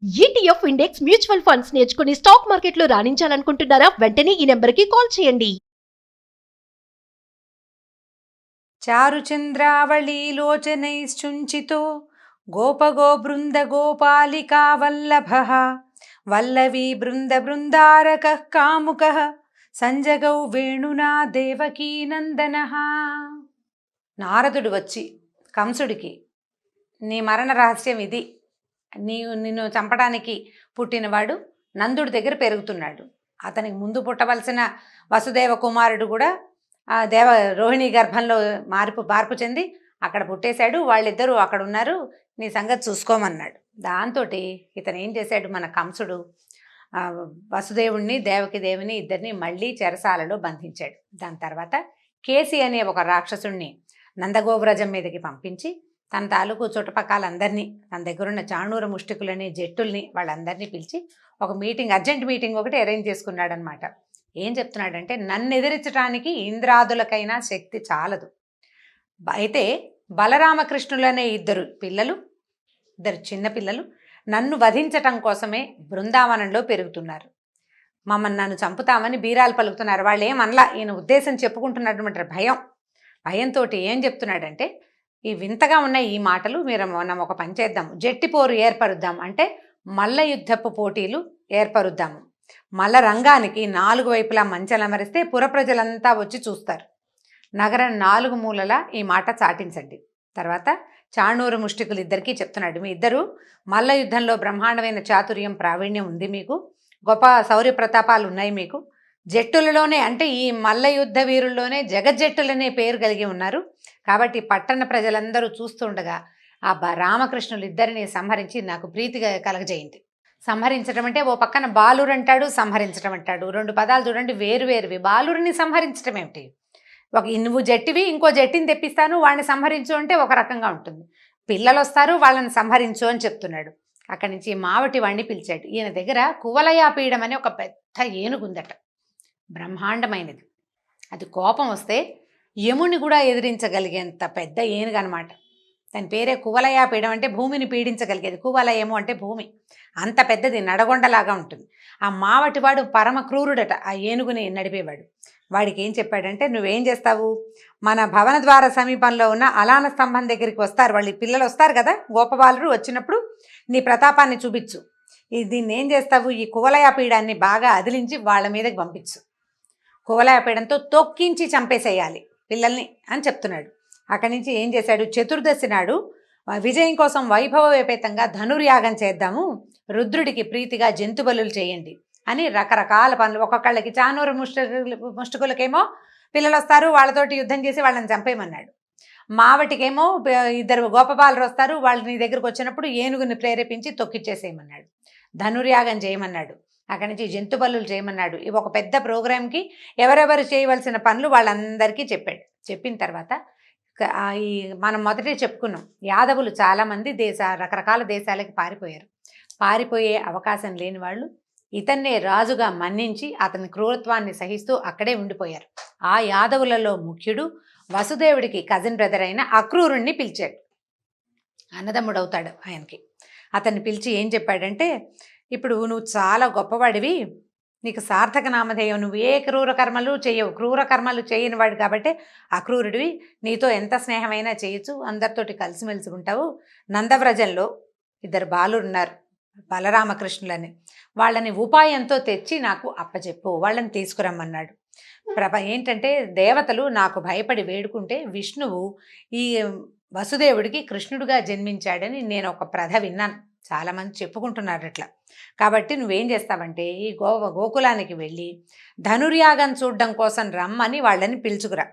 ETF index mutual funds నేర్చుకుని stock మార్కెట్లో రాణించాలనుకుంటున్నారా? వెంటనే ఈ నెంబర్కి కాల్ చేయండి. చారుచంద్రావళీలోచనైశ్చుంచితో గోపగో బృంద గోపాలికా వల్లభః వల్లవీ బృంద బృందారకః కాముకః సంజగౌ వేణునా దేవకీనందనః. నారదుడు వచ్చి కంసుడికి, నీ మరణ రహస్యం ఇది, నిన్ను చంపడానికి పుట్టినవాడు నందుడి దగ్గర పెరుగుతున్నాడు. అతనికి ముందు పుట్టవలసిన వసుదేవ కుమారుడు కూడా ఆ రోహిణి గర్భంలో మార్పు చెంది అక్కడ పుట్టేశాడు. వాళ్ళిద్దరూ అక్కడ ఉన్నారు, నీ సంగతి చూసుకోమన్నాడు. దాంతో ఇతను ఏం చేశాడు, మన కంసుడు వసుదేవుణ్ణి దేవిని ఇద్దరిని మళ్ళీ చెరసాలలో బంధించాడు. దాని తర్వాత కేసి అనే ఒక రాక్షసుణ్ణి నందగోవ్రజం మీదకి పంపించి తన తాలూకు చుట్టుపక్కలందరినీ, తన దగ్గరున్న చాణూర ముష్టికులని జట్టుల్ని వాళ్ళందరినీ పిలిచి ఒక మీటింగ్, అర్జెంట్ మీటింగ్ ఒకటి అరేంజ్ చేసుకున్నాడు అనమాట. ఏం చెప్తున్నాడంటే, నన్ను ఎదిరించడానికి ఇంద్రాదులకైనా శక్తి చాలదు, అయితే బలరామకృష్ణులనే ఇద్దరు చిన్నపిల్లలు నన్ను వధించటం కోసమే బృందావనంలో పెరుగుతున్నారు. నన్ను చంపుతామని బీరాలు పలుకుతున్నారు. వాళ్ళు ఏమనలా, ఈయన ఉద్దేశం చెప్పుకుంటున్నటువంటి భయంతో ఏం చెప్తున్నాడంటే, ఈ వింతగా ఉన్న ఈ మాటలు మీరు మనం ఒక పని చేద్దాము, జట్టిపోరు ఏర్పరుద్దాం, అంటే మల్ల యుద్ధపు పోటీలు ఏర్పరుద్దాము. మల్ల రంగానికి 4 వైపులా మంచలమరిస్తే పుర ప్రజలంతా వచ్చి చూస్తారు. నగరం 4 మూలలా ఈ మాట చాటించండి. తర్వాత చాణూరు ముష్టికులు ఇద్దరికీ చెప్తున్నాడు, మీ ఇద్దరు మల్ల యుద్ధంలో బ్రహ్మాండమైన చాతుర్యం ప్రావీణ్యం ఉంది, మీకు గొప్ప శౌర్య ప్రతాపాలు ఉన్నాయి, మీకు జట్టులలోనే అంటే ఈ మల్ల యుద్ధ వీరుల్లోనే జగజ్జట్టులనే పేరు కలిగి ఉన్నారు. కాబట్టి పట్టణ ప్రజలందరూ చూస్తుండగా ఆ రామకృష్ణులు ఇద్దరిని సంహరించి నాకు ప్రీతిగా కలగజేయండి. సంహరించడం అంటే ఓ పక్కన బాలురు అంటాడు, సంహరించడం అంటాడు, 2 పదాలు చూడండి వేరువేరువి. బాలురిని సంహరించడం ఏమిటి, నువ్వు జట్టివి ఇంకో జట్టిని తెప్పిస్తాను వాడిని సంహరించు అంటే ఒక రకంగా ఉంటుంది. పిల్లలు వస్తారు వాళ్ళని సంహరించు అని చెప్తున్నాడు. అక్కడి నుంచి మావటి వాడిని పిలిచాడు. ఈయన దగ్గర కువలయాపీడం అనే ఒక పెద్ద ఏనుగుందట, బ్రహ్మాండమైనది. అది కోపం వస్తే యముని కూడా ఎదిరించగలిగేంత పెద్ద ఏనుగు అనమాట. దాని పేరే కువలయాపీడం, అంటే భూమిని పీడించగలిగేది. కువలయము అంటే భూమి, అంత పెద్దది, నడగొండలాగా ఉంటుంది. ఆ మావటివాడు పరమ క్రూరుడట, ఆ ఏనుగుని నడిపేవాడు. వాడికి ఏం చెప్పాడంటే, నువ్వేం చేస్తావు, మన భవన ద్వార సమీపంలో ఉన్న అలాన స్తంభం దగ్గరికి వస్తారు, వాళ్ళు పిల్లలు వస్తారు కదా, గోపబాలురు వచ్చినప్పుడు నీ ప్రతాపాన్ని చూపించు. దీన్ని ఏం చేస్తావు, ఈ కువలయాపీడాన్ని బాగా అదిలించి వాళ్ళ మీదకి పంపించు, కువలయాపీడంతో తొక్కించి చంపేసేయాలి పిల్లల్ని అని చెప్తున్నాడు. అక్కడి నుంచి ఏం చేశాడు, చతుర్దశి నాడు విజయం కోసం వైభవోపేతంగా ధనుర్యాగం చేద్దాము, రుద్రుడికి ప్రీతిగా జంతు బలులు చేయండి అని రకరకాల పనులు. ఒక్కొక్కళ్ళకి చానూరు ముష్టికులకేమో పిల్లలు వస్తారు, వాళ్ళతోటి యుద్ధం చేసి వాళ్ళని చంపేయమన్నాడు. మావటికేమో 2 గోపబాలురు వస్తారు, వాళ్ళు నీ దగ్గరకు వచ్చినప్పుడు ఏనుగుని ప్రేరేపించి తొక్కిచ్చేసేయమన్నాడు. ధనుర్యాగం చేయమన్నాడు. అక్కడి నుంచి జంతు బలులు చేయమన్నాడు. ఇవి ఒక పెద్ద ప్రోగ్రాంకి ఎవరెవరు చేయవలసిన పనులు వాళ్ళందరికీ చెప్పాడు. చెప్పిన తర్వాత మనం మొదటే చెప్పుకున్నాం, యాదవులు చాలామంది రకరకాల దేశాలకి పారిపోయే అవకాశం లేని వాళ్ళు ఇతన్నే రాజుగా మన్నించి అతని క్రూరత్వాన్ని సహిస్తూ అక్కడే ఉండిపోయారు. ఆ యాదవులలో ముఖ్యుడు వసుదేవుడికి కజిన్ బ్రదర్ అయిన అక్రూరుణ్ణి పిలిచాడు. అన్నదమ్ముడవుతాడు ఆయనకి. అతన్ని పిలిచి ఏం చెప్పాడంటే, ఇప్పుడు నువ్వు చాలా గొప్పవాడివి, నీకు సార్థక నామధేయం, నువ్వు ఏ క్రూర కర్మలు చేయని వాడు కాబట్టి అక్రూరుడివి, నీతో ఎంత స్నేహమైనా చేయొచ్చు, అందరితోటి కలిసిమెలిసి ఉంటావు. నందవ్రజంలో 2 బాలురు ఉన్నారు, బలరామకృష్ణులని, వాళ్ళని ఉపాయంతో తెచ్చి నాకు అప్పచెప్పు, వాళ్ళని తీసుకురమ్మన్నాడు. ఏంటంటే దేవతలు నాకు భయపడి వేడుకుంటే విష్ణువు ఈ వసుదేవుడికి కృష్ణుడిగా జన్మించాడని నేను ఒక విన్నాను, చాలామంది చెప్పుకుంటున్నారు అట్లా. కాబట్టి నువ్వేం చేస్తావంటే ఈ గోకులానికి వెళ్ళి ధనుర్యాగం చూడడం కోసం రమ్మని వాళ్ళని పిలుచుకురా.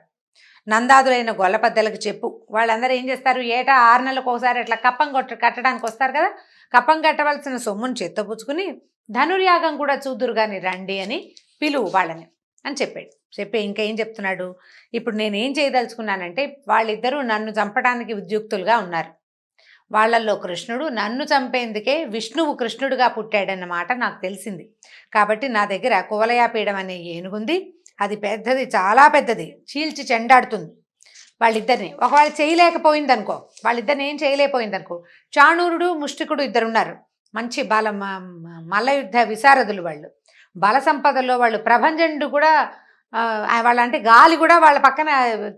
నందాదులైన గొల్లపద్దలకు చెప్పు. వాళ్ళందరూ ఏం చేస్తారు, ఏటా 6 నెలలకు ఒకసారి అట్లా కప్పం కట్టడానికి వస్తారు కదా, కప్పం కట్టవలసిన సొమ్మును చేత్తపుచ్చుకుని ధనుర్యాగం కూడా చూదురు కానీ రండి అని పిలువు వాళ్ళని అని చెప్పాడు. ఇంకా ఏం చెప్తున్నాడు, ఇప్పుడు నేనేం చేయదలుచుకున్నానంటే వాళ్ళిద్దరూ నన్ను చంపడానికి ఉద్యుక్తులుగా ఉన్నారు. వాళ్ళల్లో కృష్ణుడు, నన్ను చంపేందుకే విష్ణువు కృష్ణుడిగా పుట్టాడన్నమాట నాకు తెలిసింది. కాబట్టి నా దగ్గర కువలయాపీడం అనే ఏనుగుంది, అది పెద్దది, చాలా పెద్దది, చీల్చి చెండాడుతుంది. వాళ్ళిద్దరిని ఒకవేళ చేయలేకపోయిందనుకో, వాళ్ళిద్దరిని ఏం చేయలేకపోయిందనుకో, చాణూరుడు ముష్టికుడు 2 ఉన్నారు, మంచి మల్లయుద్ధ విశారదులు వాళ్ళు. బల సంపదలో వాళ్ళు ప్రభంజనుడు కూడా వాళ్ళంటే గాలి కూడా వాళ్ళ పక్కన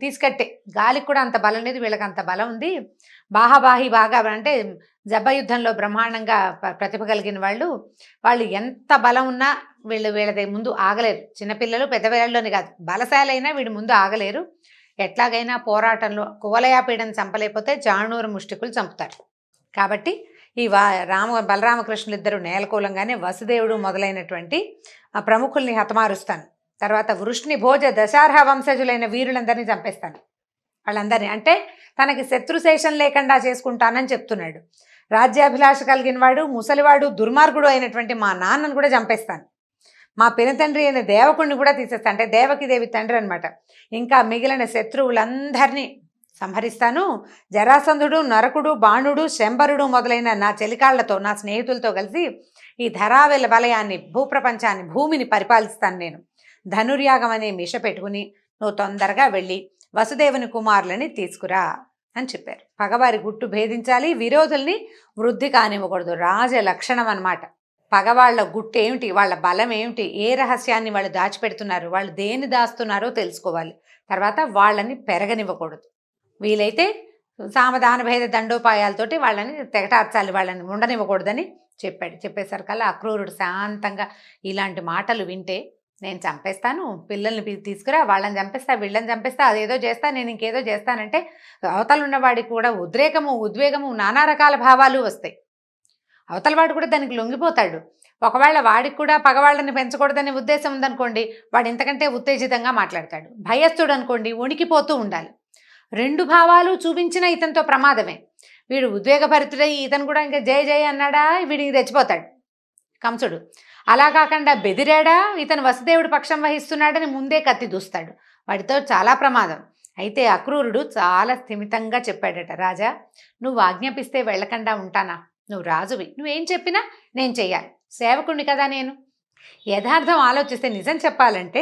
తీసుకట్టే. గాలికి కూడా అంత బలం లేదు, వీళ్ళకి అంత బలం ఉంది. బాహాబాహి బాగా అంటే జబ్బ యుద్ధంలో బ్రహ్మాండంగా ప్రతిభ కలిగిన వాళ్ళు. వాళ్ళు ఎంత బలం ఉన్నా వీళ్ళది ముందు ఆగలేరు. చిన్నపిల్లలు పెద్దపిల్లల్లోని కాదు, బలశాలైనా వీడి ముందు ఆగలేరు. ఎట్లాగైనా పోరాటంలో కువలయాపీడను చంపలేకపోతే జాణూరు ముష్టికులు చంపుతారు. కాబట్టి ఈ బలరామకృష్ణులు ఇద్దరు నేలకూలంగానే వసుదేవుడు మొదలైనటువంటి ఆ ప్రముఖుల్ని హతమారుస్తాను. తర్వాత వృష్ణి భోజ దశార్హ వంశజులైన వీరులందరినీ చంపేస్తాను. వాళ్ళందరినీ అంటే తనకి శత్రుశేషం లేకుండా చేసుకుంటానని చెప్తున్నాడు. రాజ్యాభిలాష కలిగిన వాడు, ముసలివాడు, దుర్మార్గుడు అయినటువంటి మా నాన్నను కూడా చంపేస్తాను. మా పినతండ్రి అయిన దేవకుడిని కూడా తీసేస్తాను. అంటే దేవకిదేవి తండ్రి అనమాట. ఇంకా మిగిలిన శత్రువులందరినీ సంహరిస్తాను. జరాసంధుడు, నరకుడు, బాణుడు, శంబరుడు మొదలైన నా చెలికాళ్లతో, నా స్నేహితులతో కలిసి ఈ ధరావెల వలయాన్ని, భూప్రపంచాన్ని, భూమిని పరిపాలిస్తాను నేను. ధనుర్యాగం అనే మిష పెట్టుకుని నువ్వు తొందరగా వెళ్ళి వసుదేవుని కుమారులని తీసుకురా అని చెప్పారు. పగవారి గుట్టు భేదించాలి, విరోధుల్ని వృద్ధి కానివ్వకూడదు. రాజ లక్షణం అన్నమాట. పగవాళ్ల గుట్టు ఏమిటి, వాళ్ళ బలం ఏమిటి, ఏ రహస్యాన్ని వాళ్ళు దాచిపెడుతున్నారు, వాళ్ళు దేన్ని దాస్తున్నారో తెలుసుకోవాలి. తర్వాత వాళ్ళని పెరగనివ్వకూడదు. వీలైతే సామధాన భేద దండోపాయాలతోటి వాళ్ళని తెగటార్చాలి, వాళ్ళని ఉండనివ్వకూడదని చెప్పాడు. చెప్పేసరికల్లా అక్రూరుడు శాంతంగా ఇలాంటి మాటలు వింటే నేను చంపేస్తాను, పిల్లల్ని తీసుకురా, వాళ్ళని చంపేస్తా, వీళ్ళని చంపేస్తా, అదేదో చేస్తా, నేను ఇంకేదో చేస్తానంటే అవతల ఉన్నవాడికి కూడా ఉద్వేగము నానా రకాల భావాలు వస్తాయి. అవతలవాడు కూడా దానికి లొంగిపోతాడు. ఒకవేళ వాడికి కూడా పగవాళ్ళని పెంచకూడదనే ఉద్దేశం ఉందనుకోండి, వాడు ఇంతకంటే ఉత్తేజితంగా మాట్లాడతాడు. భయస్థుడు అనుకోండి, వణికిపోతూ ఉండాలి. రెండు భావాలు చూపించిన ఇతనితో ప్రమాదమే. వీడు ఉద్వేగభరితుడై ఇతను కూడా ఇంకా జయ జయ అన్నాడా వీడికి తెచ్చిపోతాడు కంసుడు. అలా కాకుండా బెదిరాడా, ఇతను వసుదేవుడి పక్షం వహిస్తున్నాడని ముందే కత్తి దూస్తాడు. వాడితో చాలా ప్రమాదం. అయితే అక్రూరుడు చాలా స్థిమితంగా చెప్పాడట, రాజా నువ్వు ఆజ్ఞాపిస్తే వెళ్ళకుండా ఉంటానా? నువ్వు రాజువి, నువ్వేం చెప్పినా నేను చెయ్యాలి, సేవకుణ్ణి కదా నేను. యథార్థం ఆలోచిస్తే నిజం చెప్పాలంటే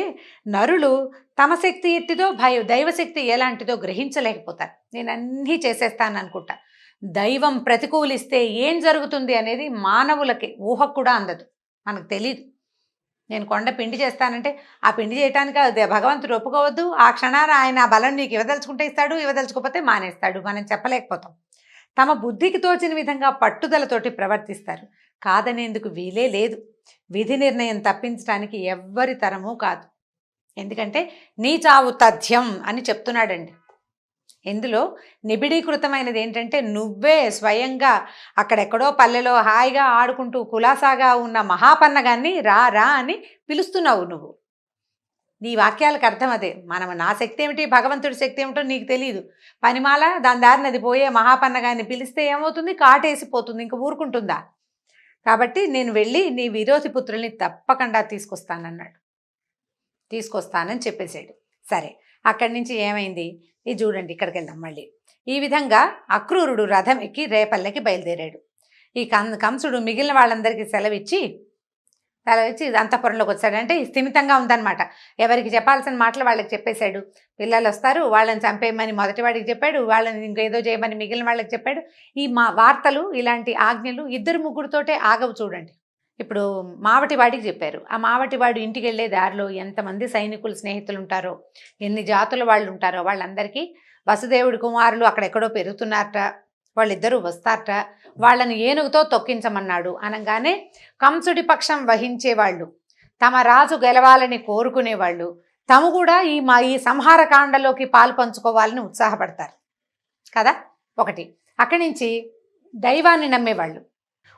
నరులు తమ శక్తి ఎట్టిదో దైవశక్తి ఎలాంటిదో గ్రహించలేకపోతారు. నేను అన్నీ చేసేస్తాను అనుకుంటా. దైవం ప్రతికూలిస్తే ఏం జరుగుతుంది అనేది మానవులకి ఊహకు కూడా అందదు, మనకు తెలీదు. నేను కొండ పిండి చేస్తానంటే ఆ పిండి చేయటానికి భగవంతుడు ఒప్పుకోవద్దు. ఆ క్షణాన ఆయన ఆ బలం నీకు ఇవ్వదలుచుకుంటే ఇస్తాడు, ఇవ్వదలుచుకోకపోతే మానేస్తాడు. మనం చెప్పలేకపోతాం. తమ బుద్ధికి తోచిన విధంగా పట్టుదలతోటి ప్రవర్తిస్తారు. కాదనేందుకు వీలే లేదు. విధి నిర్ణయం తప్పించడానికి ఎవ్వరి తరమూ కాదు. ఎందుకంటే నీ చావు తథ్యం అని చెప్తున్నాడండి. ఇందులో నిబిడీకృతమైనది ఏంటంటే నువ్వే స్వయంగా అక్కడెక్కడో పల్లెలో హాయిగా ఆడుకుంటూ కులాసాగా ఉన్న మహాపన్నగాన్ని రా రా అని పిలుస్తున్నావు నువ్వు. నీ వాక్యాలకు అర్థం అదే. నా శక్తి ఏమిటి, భగవంతుడి శక్తి ఏమిటో నీకు తెలియదు. పనిమాల దాని దారిని అది పోయే మహాపన్నగాన్ని పిలిస్తే ఏమవుతుంది, కాటేసిపోతుంది, ఇంక ఊరుకుంటుందా? కాబట్టి నేను వెళ్ళి నీ విరోధి పుత్రుల్ని తప్పకుండా తీసుకొస్తానని చెప్పేశాడు. సరే, అక్కడి నుంచి ఏమైంది ఇది చూడండి. ఇక్కడికి వెళ్దాం మళ్ళీ. ఈ విధంగా అక్రూరుడు రథం ఎక్కి రేపల్లెకి బయలుదేరాడు. ఈ కంసుడు మిగిలిన వాళ్ళందరికీ సెలవిచ్చి అంతఃపురంలోకి వచ్చాడు. అంటే స్థిమితంగా ఉందన్నమాట. ఎవరికి చెప్పాల్సిన మాటలు వాళ్ళకి చెప్పేశాడు. పిల్లలు వస్తారు, వాళ్ళని చంపేయమని మొదటి వాడికి చెప్పాడు, వాళ్ళని ఇంకేదో చేయమని మిగిలిన వాళ్ళకి చెప్పాడు. ఈ వార్తలు, ఇలాంటి ఆజ్ఞలు ఇద్దరు ముగ్గురుతోటే ఆగవు చూడండి. ఇప్పుడు మావటివాడికి చెప్పారు. ఆ మావటివాడు ఇంటికి వెళ్ళే దారిలో ఎంతమంది సైనికులు స్నేహితులు ఉంటారో, ఎన్ని జాతుల వాళ్ళు ఉంటారో వాళ్ళందరికీ వసుదేవుడి కుమారులు అక్కడెక్కడో పెరుగుతున్నారట, వాళ్ళిద్దరూ వస్తారట, వాళ్ళని ఏనుగుతో తొక్కించమన్నాడు. అనగానే కంసుడి పక్షం వహించేవాళ్ళు, తమ రాజు గెలవాలని కోరుకునేవాళ్ళు తాము కూడా ఈ సంహారకాండలోకి పాలు పంచుకోవాలని ఉత్సాహపడతారు కదా. ఒకటి. అక్కడి నుంచి దైవాన్ని నమ్మేవాళ్ళు.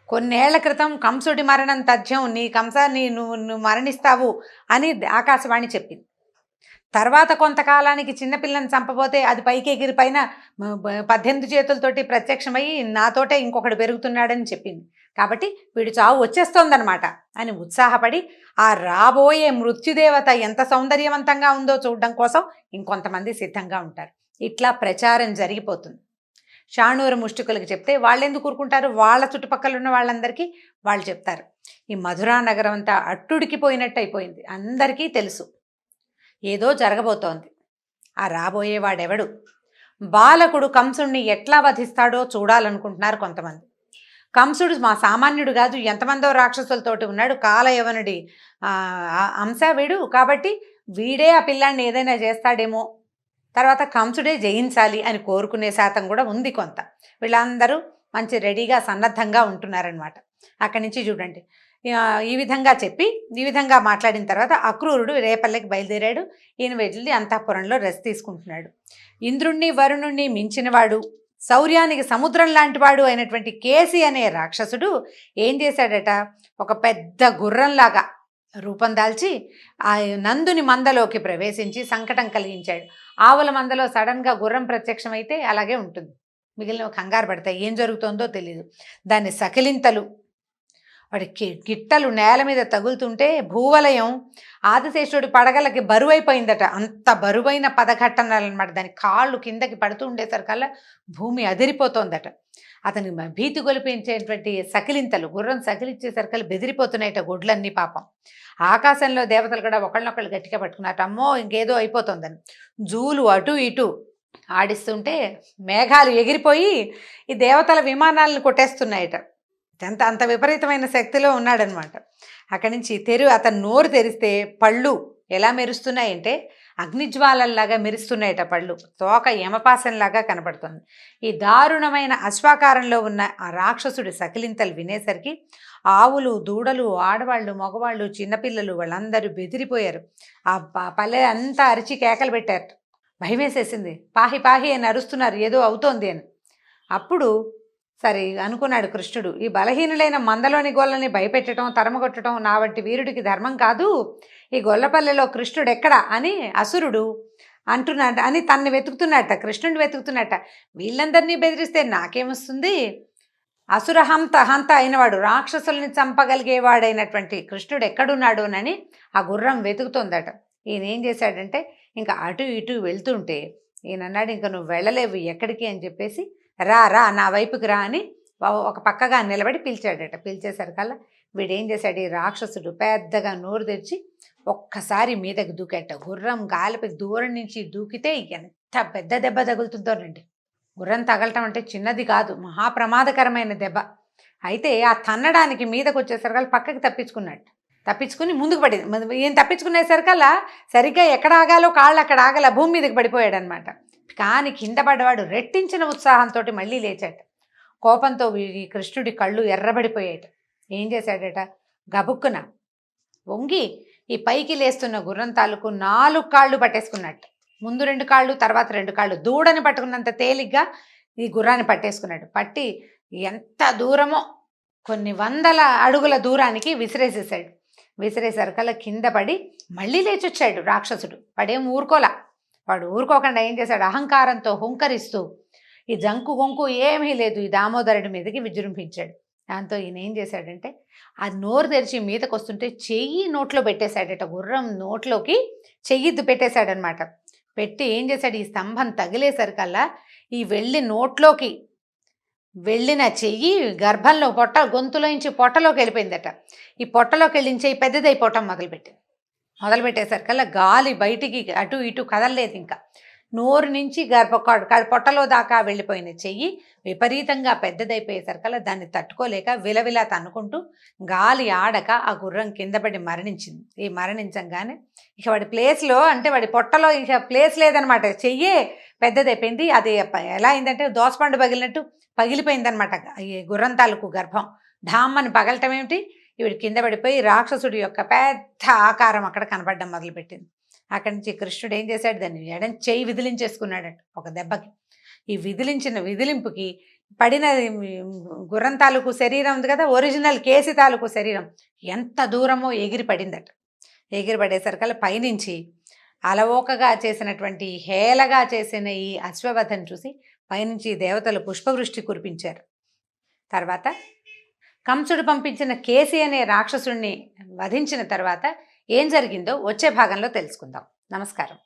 కొన్నేళ్ల క్రితం కంసుడి మరణం తథ్యం, నీ కంసాన్ని నువ్వు మరణిస్తావు అని ఆకాశవాణి చెప్పింది. తర్వాత కొంతకాలానికి చిన్నపిల్లని చంపబోతే అది పైకి ఎగిరి పైన 18 చేతులతోటి ప్రత్యక్షమయ్యి నాతోటే ఇంకొకడు పెరుగుతున్నాడని చెప్పింది. కాబట్టి వీడు చావు వచ్చేస్తోందనమాట అని ఉత్సాహపడి ఆ రాబోయే మృత్యుదేవత ఎంత సౌందర్యవంతంగా ఉందో చూడడం కోసం ఇంకొంతమంది సిద్ధంగా ఉంటారు. ఇట్లా ప్రచారం జరిగిపోతుంది. షాణూరు ముష్టికులకి చెప్తే వాళ్ళు ఎందుకు ఊరుకుంటారు? వాళ్ళ చుట్టుపక్కల ఉన్న వాళ్ళందరికీ వాళ్ళు చెప్తారు. ఈ మధురా నగరం అంతా అట్టుడికిపోయినట్టు అయిపోయింది. అందరికీ తెలుసు ఏదో జరగబోతోంది. ఆ రాబోయేవాడెవడు, బాలకుడు కంసుణ్ణి ఎట్లా వధిస్తాడో చూడాలనుకుంటున్నారు కొంతమంది. కంసుడు మా సామాన్యుడు కాదు, ఎంతమందో రాక్షసులతోటి ఉన్నాడు, కాలయవనుడి అంశ వీడు, కాబట్టి వీడే ఆ పిల్లాన్ని ఏదైనా చేస్తాడేమో, తర్వాత కంసుడే జయించాలి అని కోరుకునే శాతం కూడా ఉంది కొంత. వీళ్ళందరూ మంచి రెడీగా సన్నద్ధంగా ఉంటున్నారనమాట. అక్కడి నుంచి చూడండి, ఈ విధంగా చెప్పి ఈ విధంగా మాట్లాడిన తర్వాత అక్రూరుడు రేపల్లెకి బయలుదేరాడు. ఈయన వెళ్ళి అంతఃపురంలో రెస్ట్ తీసుకుంటున్నాడు. ఇంద్రుణ్ణి వరుణుణ్ణి మించినవాడు, శౌర్యానికి సముద్రం లాంటివాడు అయినటువంటి కేసి అనే రాక్షసుడు ఏం చేశాడట, ఒక పెద్ద గుర్రంలాగా రూపం దాల్చి ఆ నందుని మందలోకి ప్రవేశించి సంకటం కలిగించాడు. ఆవుల మందలో సడన్గా గుర్రం ప్రత్యక్షమైతే అలాగే ఉంటుంది, మిగిలిన కంగారు పడతాయి, ఏం జరుగుతుందో తెలియదు. దాన్ని సకిలింతలు, వాడి గిట్టలు నేల మీద తగులుతుంటే భూవలయం ఆదిశేషుడి పడగలకి బరువైపోయిందట. అంత బరువైన పదఘట్టనాలు అనమాట. దాని కాళ్ళు కిందకి పడుతూ ఉండేసరికల్లా భూమి అదిరిపోతోందట. అతని భీతి గొలిపించేటువంటి సకిలింతలు, గుర్రం సకిలిచ్చేసరికల్లా బెదిరిపోతున్నాయట గొడ్లన్నీ పాపం. ఆకాశంలో దేవతలు కూడా ఒకళ్ళనొకళ్ళు గట్టిగా పట్టుకున్నట్టు, అమ్మో ఇంకేదో అయిపోతుందని జూలు అటు ఇటు ఆడిస్తుంటే మేఘాలు ఎగిరిపోయి ఈ దేవతల విమానాలను కొట్టేస్తున్నాయట. అంత విపరీతమైన శక్తిలో ఉన్నాడనమాట. అక్కడి నుంచి అతను నోరు తెరిస్తే పళ్ళు ఎలా మెరుస్తున్నాయంటే అగ్నిజ్వాలల్లాగా మెరుస్తున్నాయట పళ్ళు, తోక యమపాసంలాగా కనపడుతుంది. ఈ దారుణమైన అశ్వాకారంలో ఉన్న ఆ రాక్షసుడి సకిలింతలు వినేసరికి ఆవులు, దూడలు, ఆడవాళ్ళు, మగవాళ్ళు, చిన్నపిల్లలు వాళ్ళందరూ బెదిరిపోయారు. ఆ పల్లె అంతా అరిచి కేకలు పెట్టారు. భయం వేసేసింది. పాహి పాహి అని అరుస్తున్నారు, ఏదో అవుతోంది అని. అప్పుడు సరే అనుకున్నాడు కృష్ణుడు, ఈ బలహీనులైన మందలోని గొల్లని భయపెట్టడం, తరమగొట్టడం నా వంటి వీరుడికి ధర్మం కాదు. ఈ గొల్లపల్లెలో కృష్ణుడు ఎక్కడా అని అసురుడు అంటున్నాడు అని తన్ని వెతుకుతున్నట్ట, కృష్ణుడిని వెతుకుతున్నట్ట. వీళ్ళందరినీ బెదిరిస్తే నాకేమొస్తుంది? అసుర హంత అయినవాడు, రాక్షసుల్ని చంపగలిగేవాడైనటువంటి కృష్ణుడు ఎక్కడున్నాడోనని ఆ గుర్రం వెతుకుతోందట. ఈయన ఏం చేశాడంటే ఇంకా అటు ఇటు వెళ్తుంటే ఈయన అన్నాడు, ఇంకా నువ్వు వెళ్ళలేవు ఎక్కడికి అని చెప్పేసి, రా నా వైపుకి రా అని ఒక పక్కగా నిలబడి పిలిచాడట. పిలిచేసరికల్లా వీడేం చేశాడు, ఈ రాక్షసుడు పెద్దగా నోరు తెరిచి ఒక్కసారి మీదకి దూకేట. గుర్రం గాలిపై దూరం నుంచి దూకితే ఎంత పెద్ద దెబ్బ తగులుతుందోనండి. గుర్రం తగలటం అంటే చిన్నది కాదు, మహాప్రమాదకరమైన దెబ్బ. అయితే ఆ తన్నడానికి మీదకి వచ్చేసరికల్లా పక్కకి తప్పించుకుని ముందుకు పడింది. ఈయన తప్పించుకునేసరికల్లా సరిగ్గా ఎక్కడ ఆగాలో కాళ్ళు అక్కడ ఆగల, భూమి మీదకి పడిపోయాడు అనమాట. కానీ కింద పడ్డవాడు రెట్టించిన ఉత్సాహంతో మళ్ళీ లేచాట. కోపంతో ఈ కృష్ణుడి కళ్ళు ఎర్రబడిపోయాట. ఏం చేశాడట, గబుక్కున వంగి ఈ పైకి లేస్తున్న గుర్రం తాలూకు 4 కాళ్ళు పట్టేసుకున్నట్టు. ముందు 2 కాళ్ళు, తర్వాత 2 కాళ్ళు, దూడని పట్టుకున్నంత తేలిగ్గా ఈ గుర్రాన్ని పట్టేసుకున్నాడు. పట్టి ఎంత దూరమో కొన్ని 100 అడుగుల దూరానికి విసిరేసేసాడు. విసిరేసరికల్లా కింద పడి మళ్ళీ లేచొచ్చాడు రాక్షసుడు. వాడేం ఊరుకోలా. వాడు ఊరుకోకుండా ఏం చేశాడు, అహంకారంతో హుంకరిస్తూ ఈ జంకు గొంకు ఏమీ లేదు ఈ దామోదరుడి మీదకి విజృంభించాడు. దాంతో ఈయన ఏం చేశాడంటే ఆ నోరు తెరిచి మీదకి వస్తుంటే చెయ్యి నోట్లో పెట్టేశాడట. గుర్రం నోట్లోకి చెయ్యి పెట్టేశాడనమాట. పెట్టి ఏం చేశాడు, ఈ స్తంభం తగిలేసరికల్లా ఈ నోట్లోకి వెళ్ళిన చెయ్యి గర్భంలో గొంతులోంచి పొట్టలోకి వెళ్ళిపోయిందట. ఈ పొట్టలోకి వెళ్ళిన చెయ్యి పెద్దదైపోవటం మొదలుపెట్టేసరికల్లా గాలి బయటికి అటు ఇటు కదలలేదు. ఇంకా నోరు నుంచి పొట్టలో దాకా వెళ్ళిపోయిన చెయ్యి విపరీతంగా పెద్దదైపోయేసరికల్లా దాన్ని తట్టుకోలేక విలవిలా తన్నుకుంటూ గాలి ఆడక ఆ గుర్రం కింద పడి మరణించింది. ఈ మరణించంగానే ఇక వాడి ప్లేస్లో, అంటే వాడి పొట్టలో ఇక ప్లేస్ లేదనమాట, చెయ్యే పెద్దదైపోయింది. అది ఎలా అయిందంటే దోసపండు పగిలినట్టు పగిలిపోయిందనమాట. ఈ గుర్రం తాలూకు గర్భం ఢామ్మని పగలటం ఏమిటి, ఈవిడ కింద పడిపోయి రాక్షసుడి యొక్క పెద్ద ఆకారం అక్కడ కనపడడం మొదలుపెట్టింది. అక్కడి నుంచి కృష్ణుడు ఏం చేశాడు, దాన్ని ఎడం చెయ్యి విదిలించేసుకున్నాడట ఒక దెబ్బకి. ఈ విదిలింపుకి పడిన గుర్రం తాలూకు శరీరం ఉంది కదా, ఒరిజినల్ కేసి తాలూకు శరీరం ఎంత దూరమో ఎగిరి పడిందట. ఎగిరి పడేసరికల్లా పైనుంచి అలవోకగా చేసినటువంటి హేళగా చేసిన ఈ అశ్వవధను చూసి పైనుంచి దేవతలు పుష్పవృష్టి కురిపించారు. తర్వాత కంసుడు పంపించిన కేసి అనే రాక్షసుడిని వధించిన తర్వాత ఏం జరిగిందో వచ్చే భాగంలో తెలుసుకుందాం. నమస్కారం.